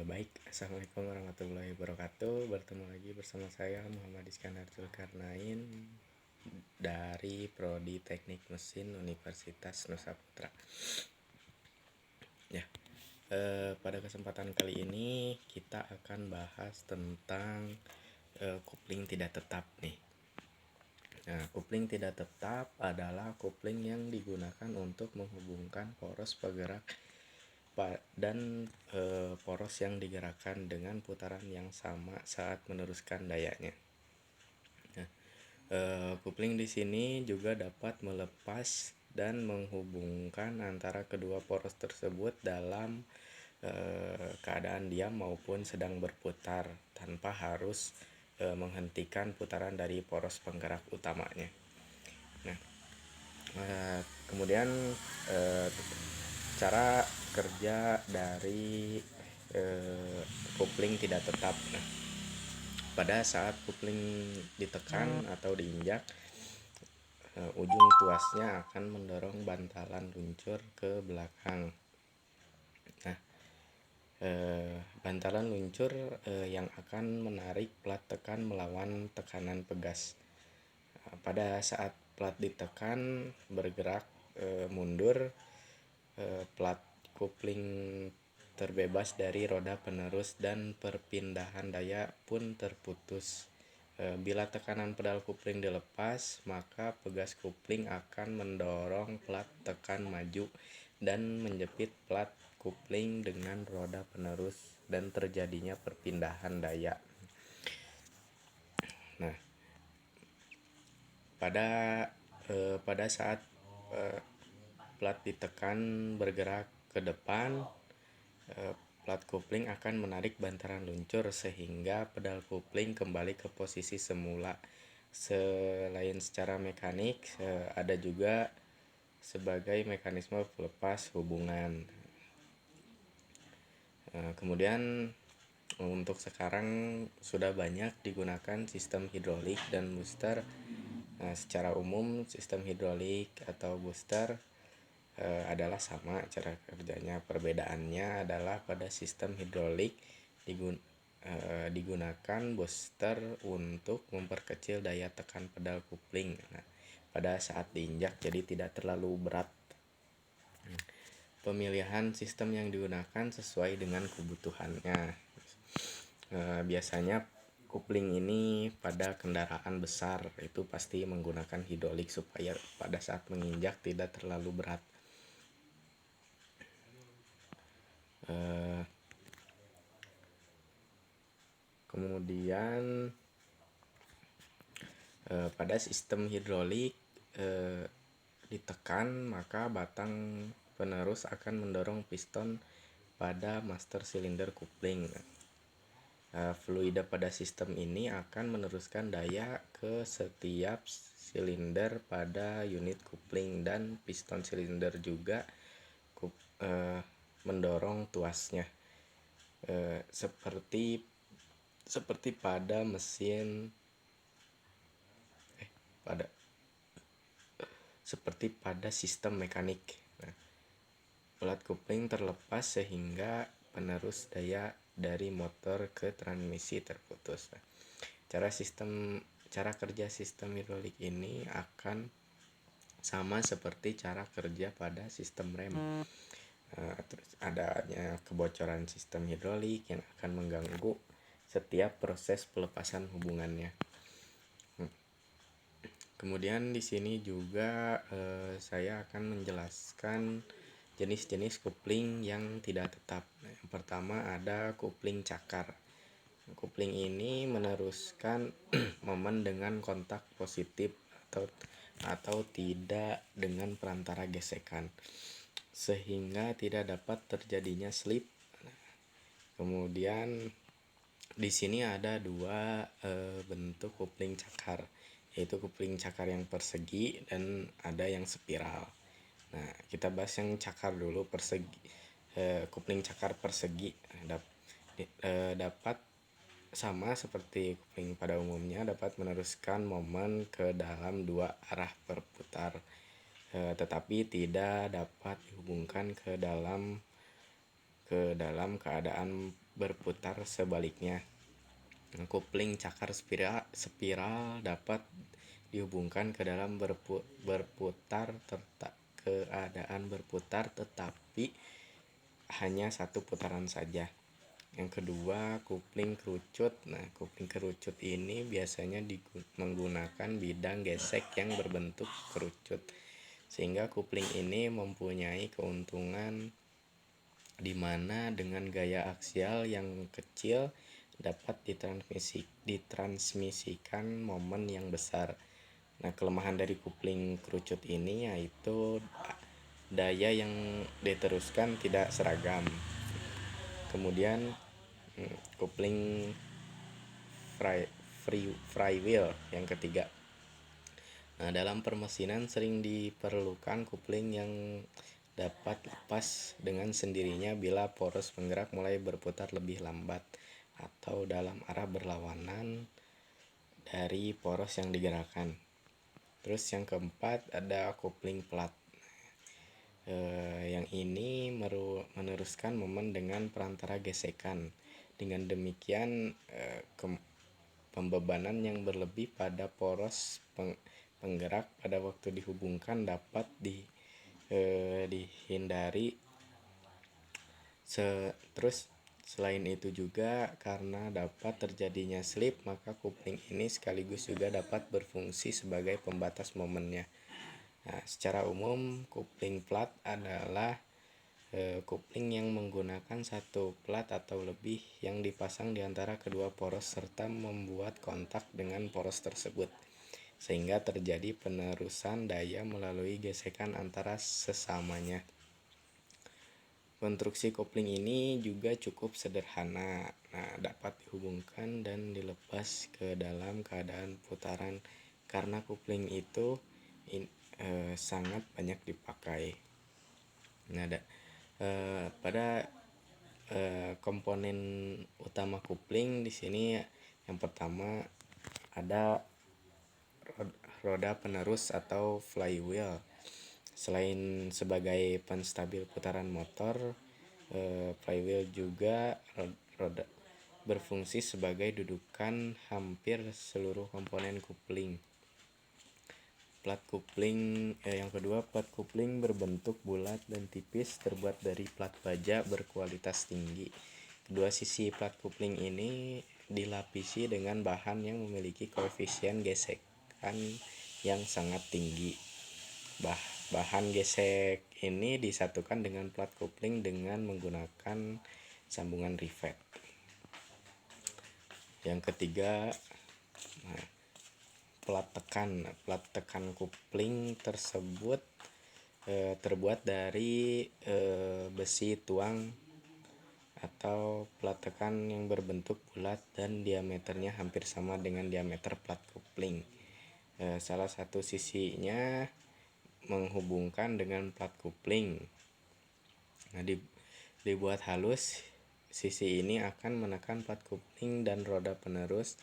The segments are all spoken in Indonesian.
Baik, Assalamualaikum warahmatullahi wabarakatuh. Bertemu lagi bersama saya Muhammad Iskandar Zulkarnain dari Prodi Teknik Mesin Universitas Nusa Putra. Ya, pada kesempatan kali ini kita akan bahas tentang kopling tidak tetap nih. Nah, kopling tidak tetap adalah kopling yang digunakan untuk menghubungkan poros penggerak dan poros yang digerakkan dengan putaran yang sama saat meneruskan dayanya. Nah, kopling di sini juga dapat melepas dan menghubungkan antara kedua poros tersebut dalam keadaan diam maupun sedang berputar tanpa harus menghentikan putaran dari poros penggerak utamanya. Nah, kemudian cara kerja dari kopling tidak tetap. Nah, pada saat kopling ditekan atau diinjak, ujung tuasnya akan mendorong bantalan luncur ke belakang. Nah, bantalan luncur yang akan menarik plat tekan melawan tekanan pegas. Pada saat plat ditekan bergerak mundur, plat kopling terbebas dari roda penerus dan perpindahan daya pun terputus. Bila tekanan pedal kopling dilepas, maka pegas kopling akan mendorong plat tekan maju dan menjepit plat kopling dengan roda penerus dan terjadinya perpindahan daya. Nah, pada saat plat ditekan bergerak ke depan, plat kopling akan menarik bantalan luncur sehingga pedal kopling kembali ke posisi semula. Selain secara mekanik, ada juga sebagai mekanisme pelepas hubungan. Kemudian untuk sekarang sudah banyak digunakan sistem hidrolik dan booster. Secara umum sistem hidrolik atau booster adalah sama cara kerjanya. Perbedaannya adalah pada sistem hidrolik digunakan booster untuk memperkecil daya tekan pedal kopling pada saat diinjak, jadi tidak terlalu berat. Pemilihan sistem yang digunakan sesuai dengan kebutuhannya. Biasanya kopling ini pada kendaraan besar itu pasti menggunakan hidrolik supaya pada saat menginjak tidak terlalu berat. Kemudian pada sistem hidrolik ditekan, maka batang penerus akan mendorong piston pada master silinder kopling. Fluida pada sistem ini akan meneruskan daya ke setiap silinder pada unit kopling, dan piston silinder juga mendorong tuasnya seperti pada mesin seperti pada sistem mekanik. Plat kopling terlepas sehingga penerus daya dari motor ke transmisi terputus. Cara kerja sistem hidrolik ini akan sama seperti cara kerja pada sistem rem. Terus adanya kebocoran sistem hidrolik yang akan mengganggu setiap proses pelepasan hubungannya. Kemudian di sini juga saya akan menjelaskan jenis-jenis kopling yang tidak tetap. Yang pertama ada kopling cakar. Kopling ini meneruskan momen dengan kontak positif atau tidak dengan perantara gesekan, sehingga tidak dapat terjadinya slip. Kemudian di sini ada dua bentuk kopling cakar, yaitu kopling cakar yang persegi dan ada yang spiral. Nah, kita bahas yang cakar dulu, persegi. Kopling cakar persegi dapat sama seperti kopling pada umumnya, dapat meneruskan momen ke dalam dua arah berputar, tetapi tidak dapat dihubungkan ke dalam ke dalam keadaan berputar sebaliknya. Kopling cakar spiral dapat dihubungkan ke dalam keadaan berputar tetapi hanya satu putaran saja. Yang kedua, kopling kerucut. Nah, kopling kerucut ini biasanya menggunakan bidang gesek yang berbentuk kerucut. Sehingga kopling ini mempunyai keuntungan di mana dengan gaya aksial yang kecil dapat ditransmisikan momen yang besar. Nah, kelemahan dari kopling kerucut ini yaitu daya yang diteruskan tidak seragam. Kemudian kopling flywheel yang ketiga. Nah, dalam permesinan sering diperlukan kopling yang dapat lepas dengan sendirinya bila poros penggerak mulai berputar lebih lambat atau dalam arah berlawanan dari poros yang digerakkan. Terus yang keempat ada kopling plat. Yang ini meneruskan momen dengan perantara gesekan. Dengan demikian pembebanan yang berlebih pada poros penggerak pada waktu dihubungkan dapat dihindari. Terus selain itu juga karena dapat terjadinya slip, maka kopling ini sekaligus juga dapat berfungsi sebagai pembatas momennya. Nah, secara umum kopling plat adalah kopling yang menggunakan satu plat atau lebih yang dipasang di antara kedua poros serta membuat kontak dengan poros tersebut, sehingga terjadi penerusan daya melalui gesekan antara sesamanya. Konstruksi kopling ini juga cukup sederhana. Nah, dapat dihubungkan dan dilepas ke dalam keadaan putaran karena kopling itu sangat banyak dipakai. Nah, pada komponen utama kopling di sini yang pertama ada roda penerus atau flywheel. Selain sebagai penstabil putaran motor, flywheel juga berfungsi sebagai dudukan hampir seluruh komponen kopling. Plat kopling yang kedua, plat kopling berbentuk bulat dan tipis, terbuat dari plat baja berkualitas tinggi. Kedua sisi plat kopling ini dilapisi dengan bahan yang memiliki koefisien gesekan yang sangat tinggi. Bahan gesek ini disatukan dengan plat kopling dengan menggunakan sambungan rivet. Yang ketiga, plat tekan kopling tersebut terbuat dari besi tuang atau plat tekan yang berbentuk bulat dan diameternya hampir sama dengan diameter plat kopling. Salah satu sisinya menghubungkan dengan plat kopling. Nah, dibuat halus, sisi ini akan menekan plat kopling dan roda penerus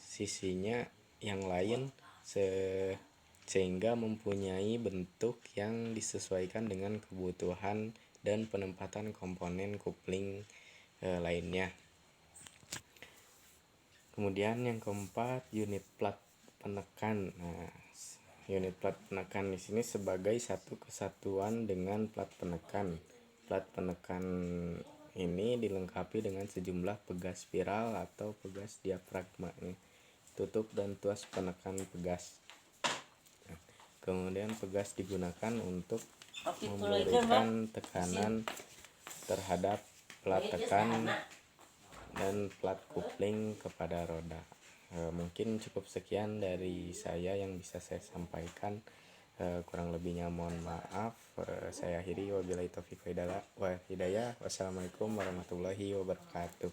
sisinya yang lain sehingga mempunyai bentuk yang disesuaikan dengan kebutuhan dan penempatan komponen kopling lainnya. Kemudian yang keempat, unit plat penekan. Nah, unit plat penekan di sini sebagai satu kesatuan dengan plat penekan. Plat penekan ini dilengkapi dengan sejumlah pegas spiral atau pegas diafragma, tutup dan tuas penekan pegas. Kemudian pegas digunakan untuk memberikan tekanan terhadap plat tekan dan plat kopling kepada roda. Mungkin cukup sekian dari saya yang bisa saya sampaikan. Kurang lebihnya mohon maaf. Saya akhiri, wabillahi taufiq wa hidayah. Wassalamualaikum warahmatullahi wabarakatuh.